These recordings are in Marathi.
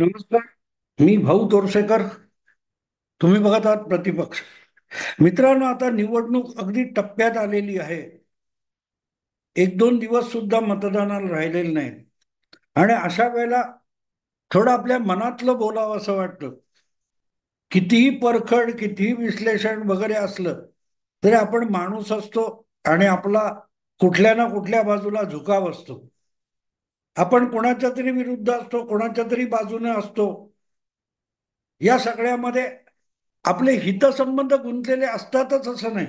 नमस्कार. मी भाऊ तोरसेकर. तुम्ही बघत आहात प्रतिपक्ष. मित्रांनो, आता निवडणूक अगदी टप्प्यात आलेली आहे. एक दोन दिवस सुद्धा मतदानाला राहिलेले नाहीत आणि अशा वेळेला थोडं आपल्या मनातलं बोलावं असं वाटतं. कितीही परखड, कितीही विश्लेषण वगैरे असलं तरी आपण माणूस असतो आणि आपला कुठल्या ना कुठल्या बाजूला झुकाव असतो. आपण कोणाच्या तरी विरुद्ध असतो, कोणाच्या तरी बाजूने असतो. या सगळ्यामध्ये आपले हितसंबंध गुंतलेले असतातच असं नाही.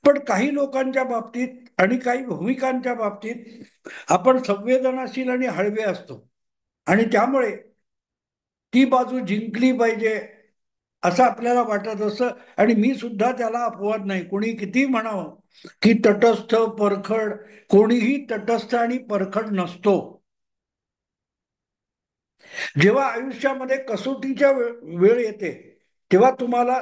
पण काही लोकांच्या बाबतीत आणि काही भूमिकांच्या बाबतीत आपण संवेदनाशील आणि हळवे असतो आणि त्यामुळे ती बाजू जिंकली पाहिजे असं आपल्याला वाटत असतं. आणि मी सुद्धा त्याला अपवाद नाही. कोणी किती म्हणावं की तटस्थ परखड, कोणीही तटस्थ आणि परखड नसतो. जेव्हा आयुष्यामध्ये कसोटीच्या वेळ येते तेव्हा तुम्हाला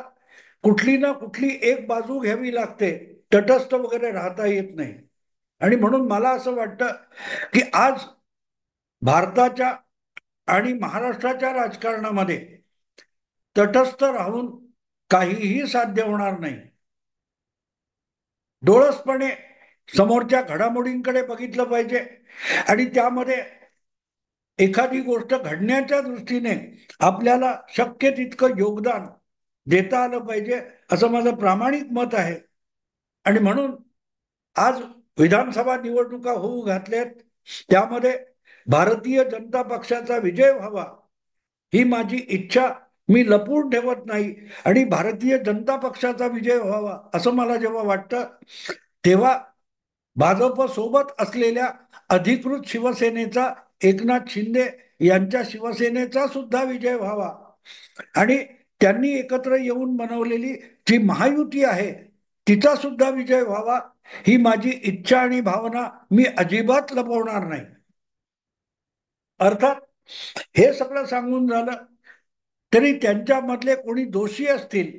कुठली ना कुठली एक बाजू घ्यावी लागते. तटस्थ वगैरे राहता येत नाही. आणि म्हणून मला असं वाटतं की आज भारताच्या आणि महाराष्ट्राच्या राजकारणामध्ये तटस्थ राहून काहीही साध्य होणार नाही. डोळसपणे समोरच्या घडामोडींकडे बघितलं पाहिजे आणि त्यामध्ये एखादी गोष्ट घडण्याच्या दृष्टीने आपल्याला शक्य तितकं योगदान देता आलं पाहिजे असं माझं प्रामाणिक मत आहे. आणि म्हणून आज विधानसभा निवडणुका होऊ घातल्यात. त्यामध्ये भारतीय जनता पक्षाचा विजय व्हावा ही माझी इच्छा मी लपवून ठेवत नाही. आणि भारतीय जनता पक्षाचा विजय व्हावा असं मला जेव्हा वाटतं तेव्हा भाजप सोबत असलेल्या अधिकृत शिवसेनेचा, एकनाथ शिंदे यांच्या शिवसेनेचा सुद्धा विजय व्हावा आणि त्यांनी एकत्र येऊन बनवलेली जी महायुती आहे तिचा सुद्धा विजय व्हावा ही माझी इच्छा आणि भावना मी अजिबात लपवणार नाही. अर्थात हे सगळं सांगून झालं तरी त्यांच्यामधले कोणी दोषी असतील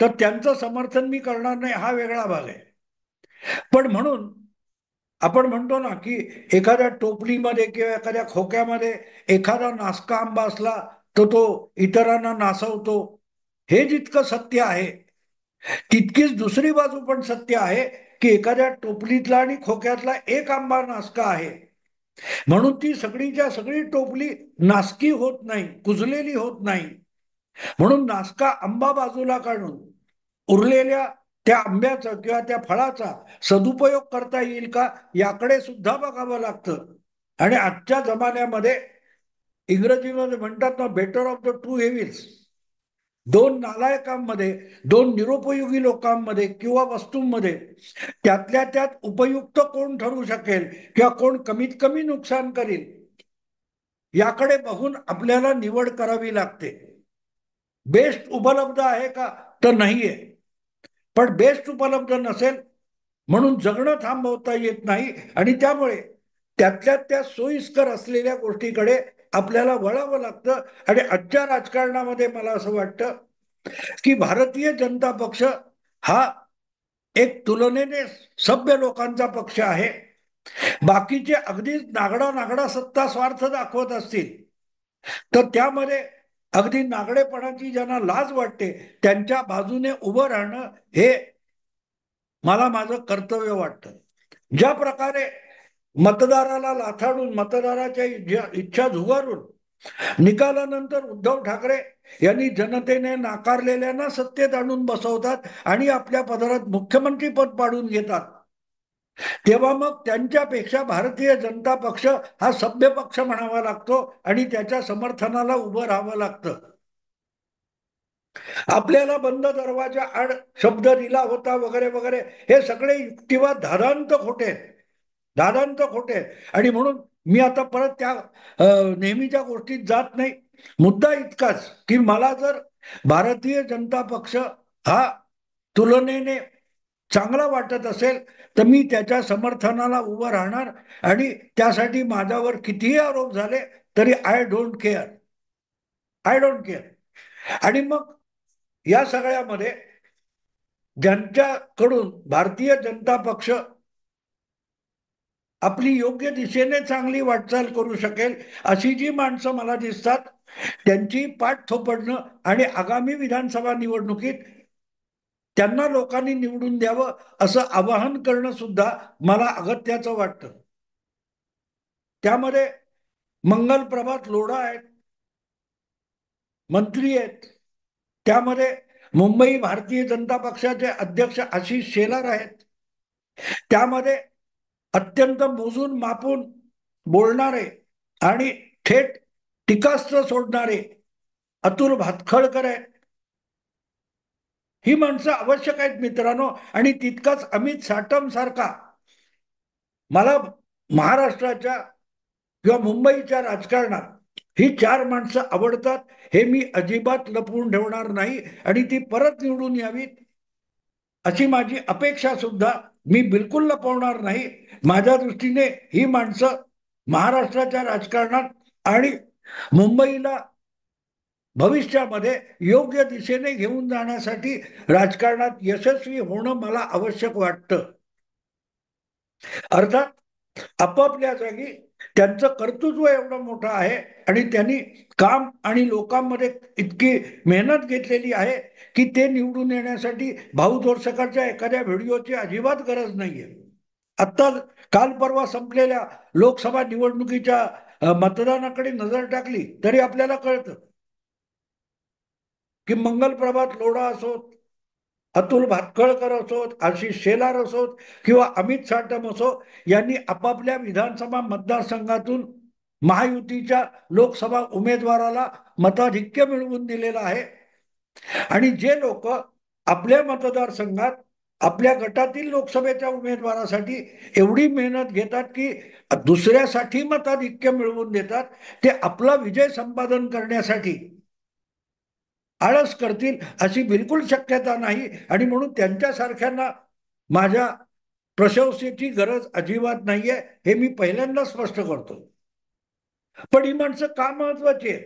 तर त्यांचं समर्थन मी करणार नाही, हा वेगळा भाग आहे. पण म्हणून आपण म्हणतो ना की एखाद्या टोपलीमध्ये किंवा एखाद्या खोक्यामध्ये एखादा नासका आंबा असला तर तो इतरांना नासवतो. हे जितकं सत्य आहे तितकीच दुसरी बाजू पण सत्य आहे की एखाद्या टोपलीतला आणि खोक्यातला एक आंबा नासका आहे म्हणून ती सगळीच्या सगळी टोपली नासकी होत नाही, कुजलेली होत नाही. म्हणून नासका आंबा बाजूला काढून उरलेल्या त्या आंब्याचा किंवा त्या फळाचा सदुपयोग करता येईल का याकडे सुद्धा बघावं लागतं. आणि आजच्या जमान्यामध्ये इंग्रजीमध्ये म्हणतात ना, बेटर ऑफ द टू एव्हिल्स. दोन नालायकांमध्ये, दोन निरुपयोगी लोकांमध्ये किंवा वस्तूंमध्ये त्यातल्या त्यात उपयुक्त कोण ठरू शकेल किंवा कोण कमीत कमी नुकसान करेल याकडे बघून आपल्याला निवड करावी लागते. बेस्ट उपलब्ध आहे का तर नाहीये. पण बेस्ट उपलब्ध नसेल म्हणून जगणं थांबवता येत नाही आणि त्यामुळे त्यातल्या त्या सोयीस्कर असलेल्या गोष्टीकडे आपल्याला वळावं लागतं. आणि आजच्या राजकारणामध्ये मला असं वाटतं की भारतीय जनता पक्ष हा एक तुलनेने सभ्य लोकांचा पक्ष आहे. बाकीचे अगदीच नागडा नागडा सत्ता स्वार्थ दाखवत असतील तर त्यामध्ये अगदी नागडेपणाची ज्यांना लाज वाटते त्यांच्या बाजूने उभं राहणं हे मला माझं कर्तव्य वाटतं. ज्या प्रकारे मतदाराला लाथाडून, मतदाराच्या इच्छा झुगारून निकालानंतर उद्धव ठाकरे यांनी जनतेने नाकारलेल्यांना सत्तेत आणून बसवतात आणि आपल्या पदरात मुख्यमंत्री पद पाडून घेतात, तेव्हा मग त्यांच्यापेक्षा भारतीय जनता पक्ष हा सभ्य पक्ष म्हणावा लागतो आणि त्याच्या समर्थनाला उभं राहावं लागतं. आपल्याला बंद दरवाजा आड शब्द दिला होता वगैरे वगैरे हे सगळे युक्तिवाद धादांत खोटे, धादांत खोटे. आणि म्हणून मी आता परत त्या नेहमीच्या गोष्टीत जात नाही. मुद्दा इतकाच की मला जर भारतीय जनता पक्ष हा तुलनेने चांगला वाटत असेल तर मी त्याच्या समर्थनाला उभं राहणार. आणि त्यासाठी माझ्यावर कितीही आरोप झाले तरी I don't care, I don't care. आणि मग या सगळ्यामध्ये ज्यांच्याकडून भारतीय जनता पक्ष आपली योग्य दिशेने चांगली वाटचाल करू शकेल अशी जी माणसं मला दिसतात त्यांची पाठ थोपडणं आणि आगामी विधानसभा निवडणुकीत त्यांना लोकांनी निवडून द्यावं असं आवाहन करणं सुद्धा मला अगत्याचं वाटतं. त्यामध्ये मंगल प्रभात लोढा आहेत, मंत्री आहेत. त्यामध्ये मुंबई भारतीय जनता पक्षाचे अध्यक्ष आशिष शेलार आहेत. त्यामध्ये अत्यंत मोजून मापून बोलणारे आणि थेट टीकास्त्र सोडणारे अतुल भातखळकर आहेत. ही माणसं आवश्यक आहेत मित्रांनो. आणि तितकाच अमित साटम सारखा मला महाराष्ट्राच्या किंवा मुंबईच्या राजकारणात ही चार माणसं आवडतात. हे मी अजिबात लपवून ठेवणार नाही आणि ती परत निवडून यावीत अशी माझी अपेक्षा सुद्धा मी बिलकुल लपवणार नाही. माझ्या दृष्टीने ही माणसं महाराष्ट्राच्या राजकारणात आणि मुंबईला भविष्यामध्ये योग्य दिशेने घेऊन जाण्यासाठी राजकारणात यशस्वी होणं मला आवश्यक वाटतं. अर्थात आपापल्या जागी त्यांचं कर्तृत्व एवढं मोठं आहे आणि त्यांनी काम आणि लोकांमध्ये इतकी मेहनत घेतलेली आहे की ते निवडून येण्यासाठी भाऊ जोरसकरच्या एखाद्या व्हिडिओची अजिबात गरज नाहीये. आत्ता काल परवा संपलेल्या लोकसभा निवडणुकीच्या मतदानाकडे नजर टाकली तरी आपल्याला कळतं की मंगल प्रभात लोढा असोत, अतुल भातखळकर असोत, आशिष शेलार असोत किंवा अमित साटम असो, यांनी आपापल्या विधानसभा मतदारसंघातून महायुतीच्या लोकसभा उमेदवाराला मताधिक्य मिळवून दिलेलं आहे. आणि जे लोक आपल्या मतदारसंघात आपल्या गटातील लोकसभेच्या उमेदवारासाठी एवढी मेहनत घेतात की दुसऱ्यासाठी मताधिक्य मिळवून देतात, ते आपला विजय संपादन करण्यासाठी आळस करतील अशी बिलकुल शक्यता नाही. आणि म्हणून त्यांच्यासारख्यांना माझ्या प्रशंसेची गरज अजिबात नाहीये, हे मी पहिल्यांदा स्पष्ट करतो. पण ही माणसं का महत्वाची आहेत?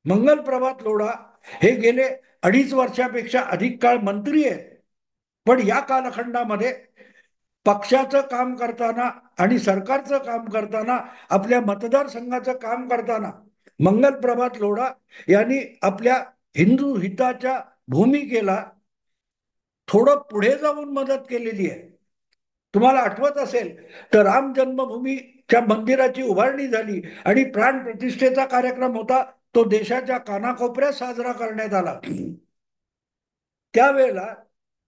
मंगल प्रभात लोढा हे गेले 2.5 वर्षापेक्षा अधिक काळ मंत्री आहेत. पण या कालखंडामध्ये पक्षाचं काम करताना आणि सरकारचं काम करताना, आपल्या मतदारसंघाचं काम करताना मंगल प्रभात लोढा यांनी आपल्या हिंदू हिताच्या भूमिकेला थोडं पुढे जाऊन मदत केलेली आहे. तुम्हाला आठवत असेल तर राम जन्मभूमीच्या मंदिराची उभारणी झाली आणि प्राण प्रतिष्ठेचा कार्यक्रम होता, तो देशाच्या कानाकोपऱ्यात साजरा करण्यात आला. त्यावेळेला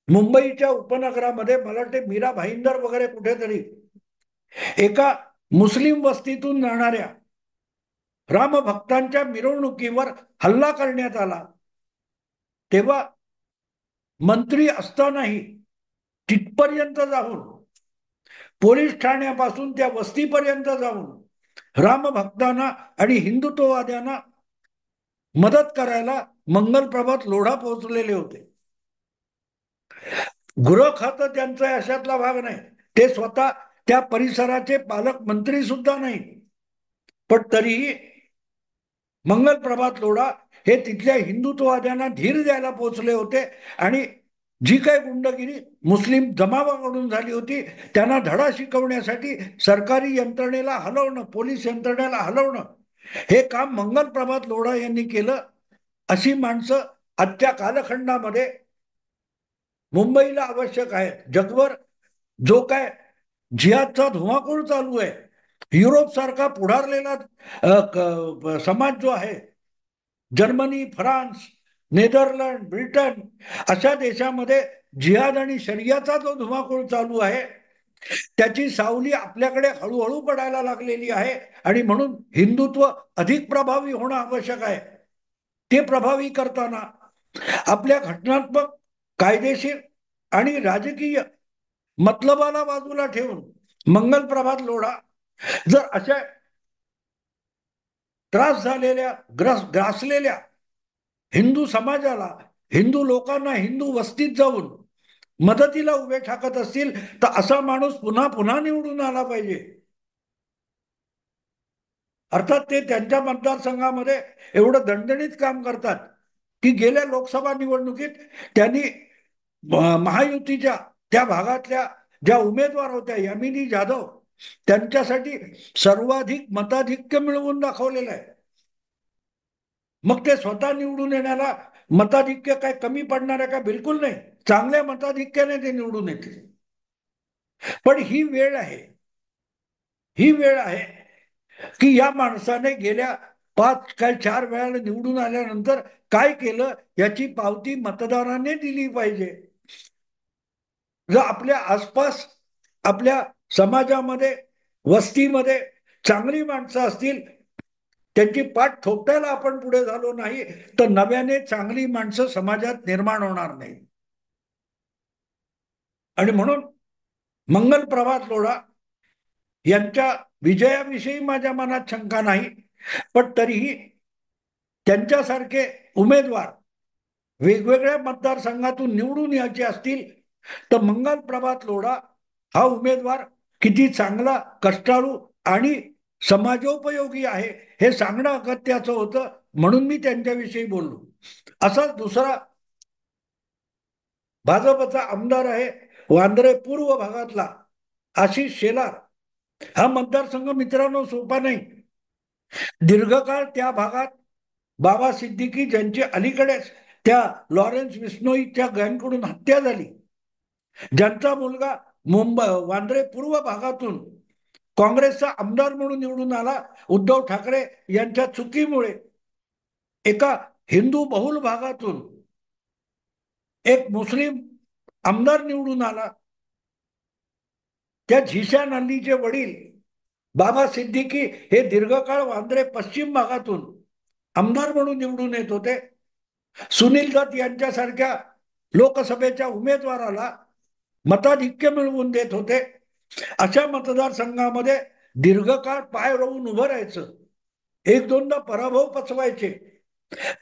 मुंबईच्या उपनगरामध्ये मला वाटते मीरा भाईंदर वगैरे कुठेतरी एका मुस्लिम वस्तीतून जाणाऱ्या रामभक्तांच्या मिरवणुकीवर हल्ला करण्यात आला. तेव्हा मंत्री असतानाही तिथपर्यंत जाऊन, पोलीस ठाण्यापासून त्या वस्तीपर्यंत जाऊन रामभक्तांना आणि हिंदुत्ववाद्यांना मदत करायला मंगल प्रभात लोढा पोहोचलेले होते. गृह खातं त्यांचं अशातला भाग नाही, ते स्वतः त्या परिसराचे पालकमंत्री सुद्धा नाही. पण तरीही मंगल प्रभात लोढा हे तिथल्या हिंदुत्ववाद्यांना धीर द्यायला पोहोचले होते आणि जी काय गुंडगिरी मुस्लिम जमावाकडून झाली होती त्यांना धडा शिकवण्यासाठी सरकारी यंत्रणेला हलवणं, पोलीस यंत्रणेला हलवणं, हे काम मंगल प्रभात लोढा यांनी केलं. अशी माणसं आजच्या कालखंडामध्ये मुंबईला आवश्यक आहेत. जगभर जो काय जिहादचा धुमाकूळ चालू आहे, युरोप सारखा पुढारलेला समाज जो आहे, जर्मनी, फ्रान्स, नेदरलँड, ब्रिटन अशा देशामध्ये जिहाद आणि शरियाचा जो धुमाकूळ चालू आहे त्याची सावली आपल्याकडे हळूहळू पडायला लागलेली आहे. आणि म्हणून हिंदुत्व अधिक प्रभावी होणं आवश्यक आहे. ते प्रभावी करताना आपल्या घटनात्मक, कायदेशीर आणि राजकीय मतलबाला बाजूला ठेवून मंगल प्रभात लोढा जर अशा त्रास झालेल्या, ग्रासलेल्या हिंदू समाजाला, हिंदू लोकांना हिंदू वस्तीत जाऊन मदतीला उभे ठाकत असतील तर असा माणूस पुन्हा पुन्हा निवडून आला पाहिजे. अर्थात ते त्यांच्या मतदारसंघामध्ये एवढं दणदणीत काम करतात की गेल्या लोकसभा निवडणुकीत त्यांनी महायुतीच्या त्या भागातल्या ज्या उमेदवार होत्या यामिनी जाधव, त्यांच्यासाठी सर्वाधिक मताधिक्य मिळवून दाखवलेलं आहे. मग ते स्वतः निवडून येण्याला मताधिक्य काय कमी पडणार आहे का? बिलकुल नाही. चांगल्या मताधिक्याने ते निवडून येतील. पण ही वेळ आहे, ही वेळ आहे की या माणसाने गेल्या 5 काय 4 वेळाला निवडून आल्यानंतर काय केलं याची पावती मतदाराने दिली पाहिजे. जर आपल्या आसपास, आपल्या समाजामध्ये, वस्तीमध्ये चांगली माणसं असतील, त्यांची पाठ थोपटायला आपण पुढे झालो नाही, तर नव्याने चांगली माणसं समाजात निर्माण होणार नाही. आणि म्हणून मंगल प्रभात लोढा यांच्या विजयाविषयी माझ्या मनात शंका नाही, पण तरीही त्यांच्यासारखे उमेदवार वेगवेगळ्या मतदारसंघातून निवडून यायचे असतील तर मंगल प्रभात लोढा हा उमेदवार किती चांगला, कष्टाळू आणि समाजोपयोगी आहे हे सांगणं अगत्याचं होतं, म्हणून मी त्यांच्याविषयी बोललो. असाच दुसरा भाजपचा आमदार आहे वांद्रे पूर्व भागातला आशिष शेलार. हा मतदारसंघ मित्रांनो सोपा नाही. दीर्घकाळ त्या भागात बाबा सिद्दीकी ज्यांची अलीकडेच त्या लॉरेन्स बिश्नोईच्या गँगकडून हत्या झाली, ज्यांचा मुलगा वांद्रे पूर्व भागातून काँग्रेसचा आमदार म्हणून निवडून आला, उद्धव ठाकरे यांच्या चुकीमुळे एका हिंदू बहुल भागातून एक मुस्लिम आमदार निवडून आला. त्या झिशान अलीचे वडील बाबा सिद्दीकी हे दीर्घकाळ वांद्रे पश्चिम भागातून आमदार म्हणून निवडून येत होते. सुनील दत्त यांच्यासारख्या लोकसभेच्या उमेदवाराला मताधिक्य मिळवून देत होते. अशा मतदारसंघामध्ये दीर्घकाळ पाय रोवून उभं राहायचं, एक दोनदा पराभव पचवायचे,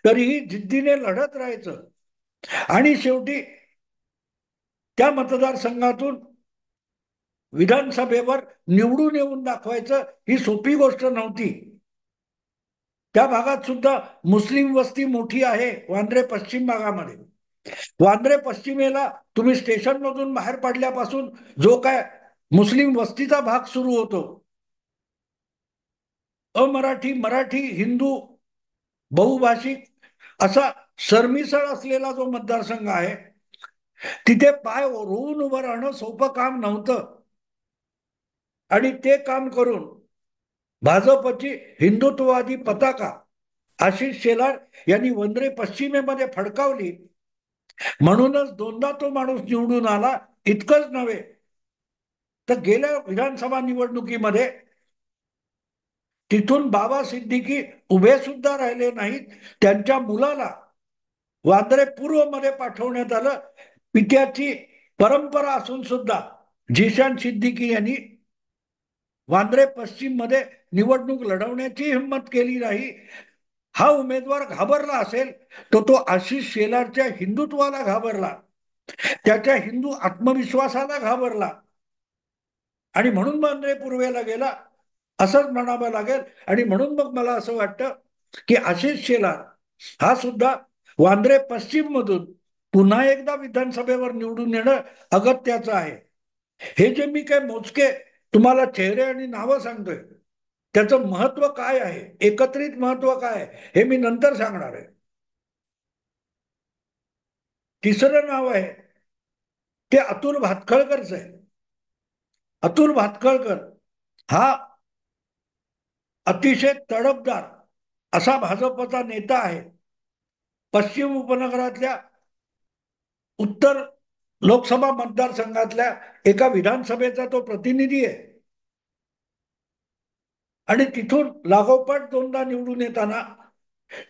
तरीही जिद्दीने लढत राहायचं आणि शेवटी त्या मतदारसंघातून विधानसभेवर निवडून येऊन दाखवायचं ही सोपी गोष्ट नव्हती. त्या भागात सुद्धा मुस्लिम वस्ती मोठी आहे. वांद्रे पश्चिम भागामध्ये, वांद्रे पश्चिमेला तुम्ही स्टेशन मधून बाहेर पडल्यापासून जो काय मुस्लिम वस्तीचा भाग सुरू होतो, अमराठी, मराठी, हिंदू, बहुभाषिक असा सरमिसळ असलेला जो मतदारसंघ आहे, तिथे पाय रोवून उभं राहणं सोपं काम नव्हतं. आणि ते काम करून भाजपची हिंदुत्ववादी पताका आशिष शेलार यांनी वांद्रे पश्चिमेमध्ये फडकावली. म्हणूनच दोनदा तो माणूस निवडून आला. इतकंच नव्हे तर गेल्या विधानसभा निवडणुकीमध्ये तिथून बाबा सिद्दीकी उभे सुद्धा राहिले नाहीत. त्यांच्या मुलाला वांद्रे पूर्व मध्ये पाठवण्यात आलं. पित्याची परंपरा असून सुद्धा झिशान सिद्दीकी यांनी वांद्रे पश्चिम मध्ये निवडणूक लढवण्याची हिंमत केली नाही. हा उमेदवार घाबरला असेल तर तो आशिष शेलारच्या हिंदुत्वाला घाबरला, त्याच्या हिंदू आत्मविश्वासाला घाबरला आणि म्हणून वांद्रे पूर्वेला गेला असंच म्हणावं लागेल. आणि म्हणून मग मला असं वाटतं की आशिष शेलार हा सुद्धा वांद्रे पश्चिम मधून पुन्हा एकदा विधानसभेवर निवडून येणं अगत्याचं आहे. हे जे मी काय मोजके तुम्हाला चेहरे आणि नावं सांगतोय, त्याचं महत्व काय आहे, एकत्रित महत्व काय आहे, हे मी नंतर सांगणार आहे. तिसरं नाव आहे ते अतुल भातखळकरचं आहे. अतुल भातखळकर हा अतिशय तडफदार असा भाजपचा नेता आहे. पश्चिम उपनगरातल्या उत्तर लोकसभा मतदारसंघातल्या एका विधानसभेचा तो प्रतिनिधी आहे आणि तिथून लागोपाठ दोनदा निवडून येताना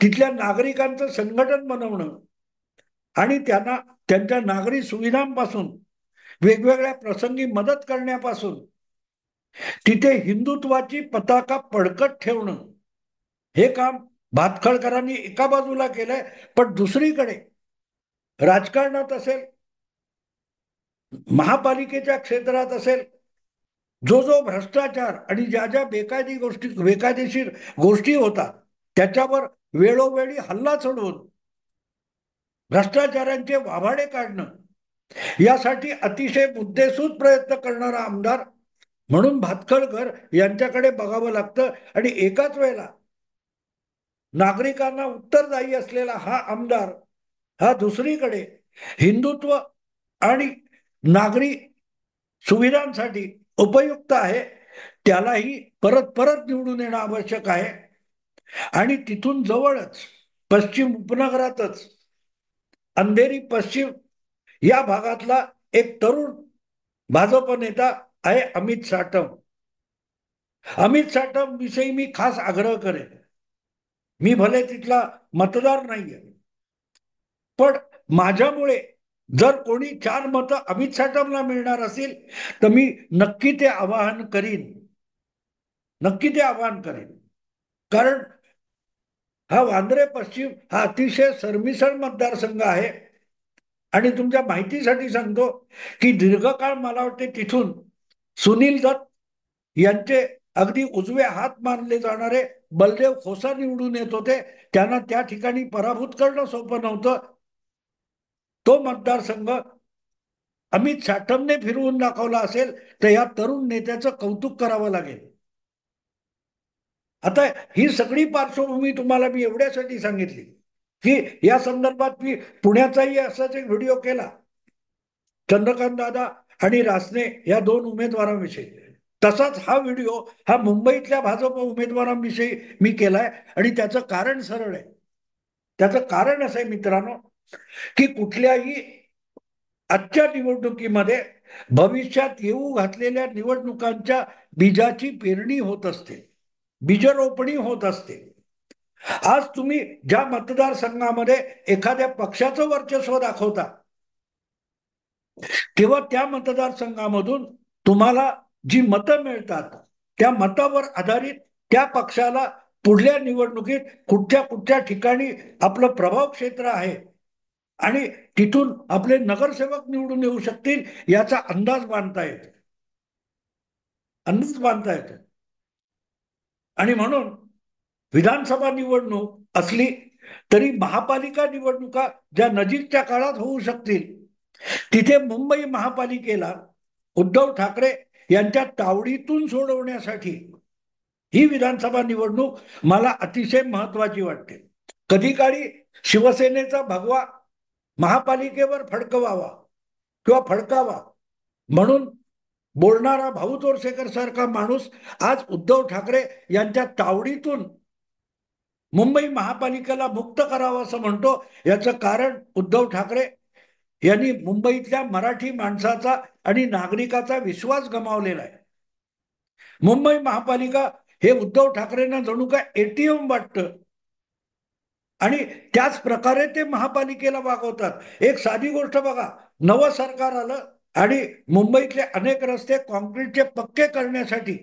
तिथल्या नागरिकांचं संघटन बनवणं आणि त्यांना त्यांच्या नागरी सुविधांपासून वेगवेगळ्या प्रसंगी मदत करण्यापासून तिथे हिंदुत्वाची पताका पडकत ठेवणं, हे काम भातखळकरांनी एका बाजूला केलंय. पण दुसरीकडे राजकारणात असेल, महापालिकेच्या क्षेत्रात असेल, जो जो भ्रष्टाचार आणि ज्या ज्या बेकायदेशीर गोष्टी होतात त्याच्यावर वेळोवेळी हल्ला चढवून भ्रष्टाचारांचे वाभाडे काढणं, यासाठी अतिशय मुद्देसूद प्रयत्न करणारा आमदार म्हणून भातखळकर यांच्याकडे बघावं लागतं. आणि एकाच वेळेला नागरिकांना उत्तरदायी असलेला हा आमदार हा दुसरीकडे हिंदुत्व आणि नागरी सुविधांसाठी उपयुक्त आहे, त्यालाही परत परत निवडून येणं आवश्यक आहे. आणि तिथून जवळच पश्चिम उपनगरातच अंधेरी पश्चिम या भागातला एक तरुण भाजप नेता आहे अमित साटम. अमित साटम विषयी मी खास आग्रह करेन. मी भले तिथला मतदार नाहीये, पण माझ्यामुळे जर कोणी 4 मतं अमित साटमला मिळणार असेल तर मी नक्की ते आवाहन करीन, नक्की ते आवाहन करीन. कारण हा वांद्रे पश्चिम हा अतिशय सरमिसळ मतदारसंघ आहे. आणि तुमच्या माहितीसाठी सांगतो की दीर्घकाळ मला वाटते तिथून सुनील दत्त यांचे अगदी उजवे हात मानले जाणारे बलदेव खोसा निवडून येत होते. त्यांना त्या ठिकाणी पराभूत करणं सोपं नव्हतं. तो मतदारसंघ अमित साटमने फिरवून दाखवला असेल तर या तरुण नेत्याचं कौतुक करावं लागेल. आता ही सगळी पार्श्वभूमी तुम्हाला मी एवढ्यासाठी सांगितली की या संदर्भात मी पुण्याचाही असाच एक व्हिडिओ केला चंद्रकांत दादा आणि रासने या 2 उमेदवारांविषयी. तसाच हा व्हिडिओ हा मुंबईतल्या भाजप उमेदवारांविषयी मी केलाय. आणि त्याचं कारण सरळ आहे. त्याचं कारण असं आहे मित्रांनो की कुठल्याही आजच्या निवडणुकीमध्ये भविष्यात येऊ घातलेल्या निवडणुकांच्या बीजाची पेरणी होत असते, बीजरोपणी होत असते. आज तुम्ही ज्या मतदारसंघामध्ये एखाद्या पक्षाचं वर्चस्व दाखवता तेव्हा त्या मतदारसंघामधून तुम्हाला जी मतं मिळतात त्या मतावर आधारित त्या पक्षाला पुढल्या निवडणुकीत कुठच्या कुठच्या ठिकाणी आपलं प्रभाव क्षेत्र आहे आणि तिथून आपले नगरसेवक निवडून येऊ शकतील याचा अंदाज बांधता येतो, अंदाज बांधता येतो. आणि म्हणून विधानसभा निवडणूक असली तरी महापालिका निवडणुका ज्या नजीकच्या काळात होऊ शकतील तिथे मुंबई महापालिकेला उद्धव ठाकरे यांच्या तावडीतून सोडवण्यासाठी ही विधानसभा निवडणूक मला अतिशय महत्वाची वाटते. कधी काळी शिवसेनेचा भगवा महापालिकेवर फडकवावा किंवा फडकावा म्हणून बोलणारा भाऊ तोरसेकर सारखा माणूस आज उद्धव ठाकरे यांच्या तावडीतून मुंबई महापालिकेला मुक्त करावं असं म्हणतो. याचं कारण उद्धव ठाकरे यांनी मुंबईतल्या मराठी माणसाचा आणि नागरिकाचा विश्वास गमावलेला आहे. मुंबई महापालिका हे उद्धव ठाकरेंना जणू काय एटीएम वाटतं आणि त्याच प्रकारे ते महापालिकेला वागवतात. एक साधी गोष्ट बघा, नवं सरकार आलं आणि मुंबईतले अनेक रस्ते कॉन्क्रीटचे पक्के करण्यासाठी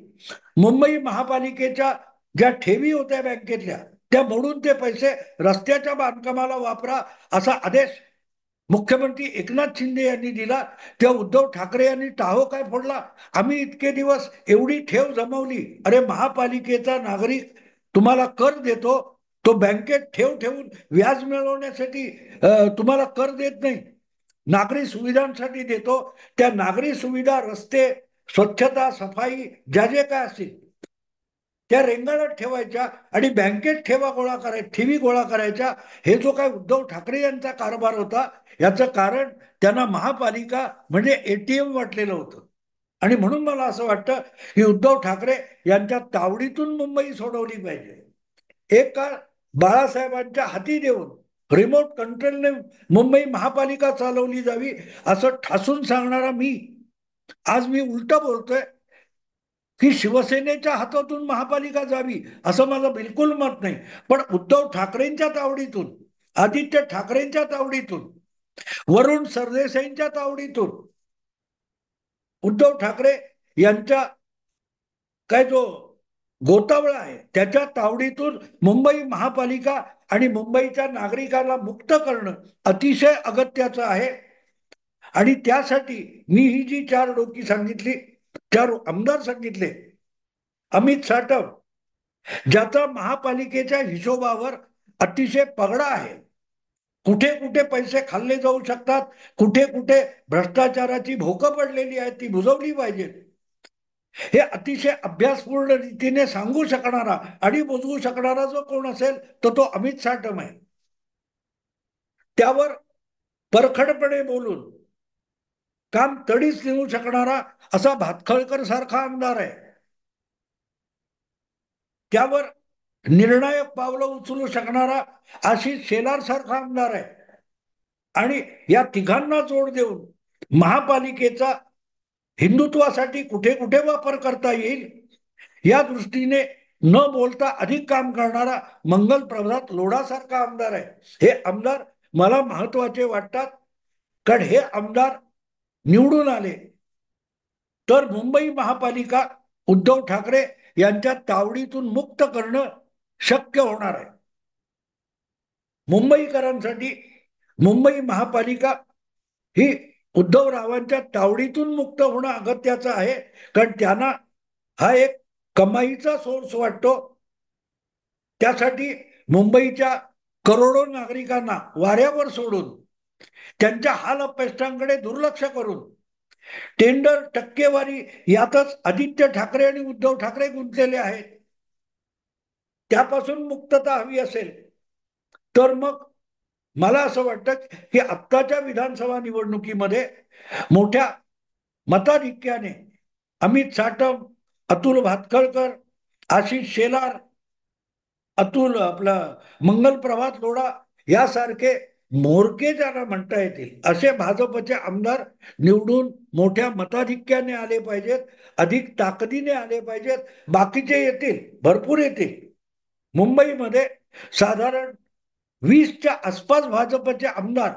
मुंबई महापालिकेच्या ज्या ठेवी होत्या बँकेतल्या त्या मोडून ते पैसे रस्त्याच्या बांधकामाला वापरा असा आदेश मुख्यमंत्री एकनाथ शिंदे यांनी दिला. तेव्हा उद्धव ठाकरे यांनी टाहो काय फोडला, आम्ही इतके दिवस एवढी ठेव जमवली, अरे महापालिकेचा नागरिक तुम्हाला कर देतो, तो बँकेत ठेव ठेवून व्याज मिळवण्यासाठी तुम्हाला कर देत नाही, नागरी सुविधांसाठी देतो. त्या नागरी सुविधा रस्ते स्वच्छता सफाई ज्या जे काय असतील त्या रेंगाळत ठेवायच्या आणि बँकेत ठेवी गोळा करायच्या. हे जो काय उद्धव ठाकरे यांचा कारभार होता याचं कारण त्यांना महापालिका म्हणजे एटीएम वाटलेलं होतं. आणि म्हणून मला असं वाटतं की उद्धव ठाकरे यांच्या तावडीतून मुंबई सोडवली पाहिजे. एक काळ बाळासाहेबांच्या हाती देऊन रिमोट कंट्रोलने मुंबई महापालिका चालवली जावी असं ठासून सांगणारा मी आज मी उलट बोलतोय की शिवसेनेच्या हातातून महापालिका जावी असं माझं बिलकुल मत नाही. पण उद्धव ठाकरेंच्या तावडीतून, आदित्य ठाकरेंच्या तावडीतून, वरुण सरदेसाईंच्या तावडीतून, उद्धव ठाकरे यांच्या काय जो गोतावळा आहे त्याच्या तावडीतून मुंबई महापालिका आणि मुंबईच्या नागरिकांना मुक्त करणं अतिशय अगत्याचं आहे. आणि त्यासाठी मी ही जी 4 डोकी सांगितली, 4 आमदार सांगितले, अमित साटम ज्याचा महापालिकेच्या हिशोबावर अतिशय पगडा आहे, कुठे कुठे पैसे खाल्ले जाऊ शकतात, कुठे कुठे भ्रष्टाचाराची भोकं पडलेली आहेत, ती बुजवली पाहिजेत. हे अतिशय अभ्यासपूर्ण रीतीने सांगू शकणारा आणि बुजवू शकणारा जो कोण असेल तर तो अमित साटम आहे. त्यावर परखडपणे बोलून काम तडीच नेऊ शकणारा असा भातखळकर सारखा आमदार आहे. त्यावर निर्णायक पावलं उचलू शकणारा आशिष शेलार सारखा आमदार आहे. आणि या तिघांना जोड देऊन महापालिकेचा हिंदुत्वासाठी कुठे कुठे वापर करता येईल या दृष्टीने न बोलता अधिक काम करणारा मंगल प्रभात लोढासारखा आमदार आहे. हे आमदार मला महत्वाचे वाटतात, कारण हे आमदार निवडून आले तर मुंबई महापालिका उद्धव ठाकरे यांच्या तावडीतून मुक्त करणं शक्य होणार आहे. मुंबईकरांसाठी मुंबई महापालिका ही उद्धवरावांच्या तावडीतून मुक्त होणं अगत्याचं आहे, कारण त्यांना हा एक कमाईचा सोर्स वाटतो. त्यासाठी मुंबईच्या करोडो नागरिकांना वाऱ्यावर सोडून त्यांच्या हाल अपेष्टांकडे दुर्लक्ष करून टेंडर टक्केवारी यातच आदित्य ठाकरे आणि उद्धव ठाकरे गुंतलेले आहेत. त्यापासून मुक्तता हवी असेल तर मग मला असं वाटतं की आत्ताच्या विधानसभा निवडणुकीमध्ये मोठ्या मताधिक्याने अमित साटम, अतुल भातखळकर, आशिष शेलार, अतुल आपला मंगल प्रभात लोढा यासारखे मोरके ज्यांना म्हणता येतील असे भाजपचे आमदार निवडून मोठ्या मताधिक्याने आले पाहिजेत, अधिक ताकदीने आले पाहिजेत. बाकीचे येतील, भरपूर येतील. मुंबईमध्ये साधारण 20च्या आसपास भाजपचे आमदार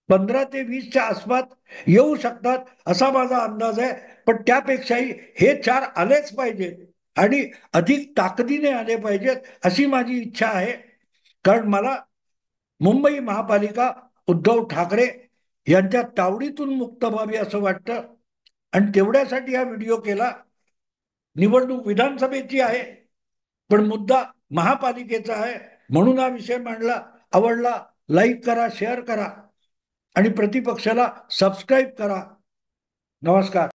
15 ते 20च्या आसपास येऊ शकतात असा माझा अंदाज आहे. पण त्यापेक्षाही हे 4 आलेच पाहिजेत आणि अधिक ताकदीने आले पाहिजेत अशी माझी इच्छा आहे. कारण मला मुंबई महापालिका उद्धव ठाकरे यांच्या तावडीतून मुक्त व्हावी असं वाटतं आणि तेवढ्यासाठी हा व्हिडिओ केला. निवडणूक विधानसभेची आहे पण मुद्दा महापालिकेचा आहे म्हणून हा विषय मांडला. आवडला लाईक करा, शेअर करा आणि प्रतिपक्षाला सबस्क्राईब करा. नमस्कार.